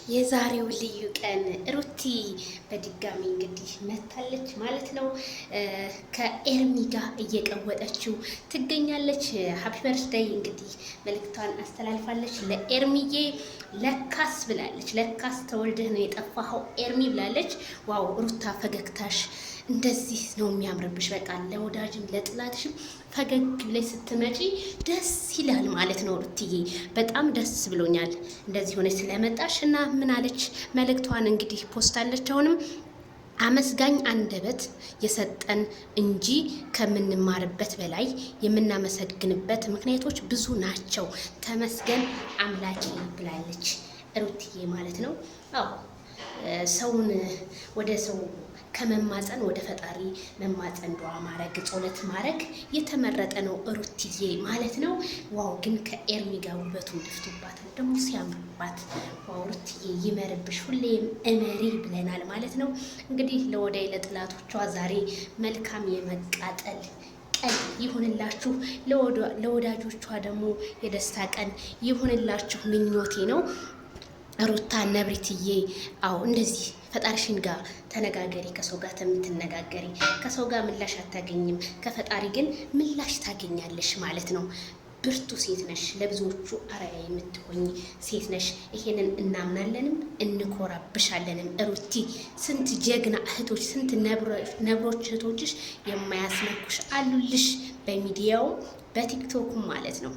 የዛሬው ልዩ ቀን ሩቲ በድጋሚ እንግዲህ መታለች ማለት ነው። ከኤርሚ ጋር እየቀወጠችው ትገኛለች። ሃፒ በርዝዴይ እንግዲህ መልእክቷን አስተላልፋለች ለኤርሚዬ። ለካስ ብላለች፣ ለካስ ተወልደህ ነው የጠፋኸው ኤርሚ ብላለች። ዋው ሩታ ፈገግታሽ እንደዚህ ነው የሚያምርብሽ። በቃ ለወዳጅም ለጥላትሽም ፈገግ ብለሽ ስትመጪ ደስ ይላል ማለት ነው። ሩትዬ በጣም ደስ ብሎኛል እንደዚህ ሆነች ስለመጣሽ እና ምን አለች መልእክቷን እንግዲህ ፖስታለች። አሁንም አመስጋኝ አንደበት የሰጠን እንጂ ከምንማርበት በላይ የምናመሰግንበት ምክንያቶች ብዙ ናቸው። ተመስገን አምላኬ ብላለች ሩትዬ ማለት ነው። አዎ ሰውን ወደ ሰው ከመማፀን ወደ ፈጣሪ መማፀን ዱዓ ማረግ ጸሎት ማረግ የተመረጠ ነው ሩትዬ ማለት ነው። ዋው ግን ከኤርሚ ጋር ውበቱን ደፍቶባታል ደግሞ ሲያምርባት። ዋው ሩትዬ ይመርብሽ፣ ሁሌም እመሪ ብለናል ማለት ነው። እንግዲህ ለወዳይ ለጥላቶቿ ዛሬ መልካም የመቃጠል ቀን ይሁንላችሁ፣ ለወዳጆቿ ደግሞ የደስታ ቀን ይሁንላችሁ ምኞቴ ነው። ሩታ ነብሪትዬ አዎ እንደዚህ ፈጣሪሽን ጋር ተነጋገሪ። ከሰው ጋር የምትነጋገሪ ከሰው ጋር ምላሽ አታገኝም፣ ከፈጣሪ ግን ምላሽ ታገኛለሽ ማለት ነው። ብርቱ ሴት ነሽ፣ ለብዙዎቹ አርአያ የምትሆኝ ሴት ነሽ። ይሄንን እናምናለንም እንኮራብሻለንም ሩቲ። ስንት ጀግና እህቶች፣ ስንት ነብሮች እህቶችሽ የማያስነኩሽ አሉልሽ፣ በሚዲያው በቲክቶኩም ማለት ነው።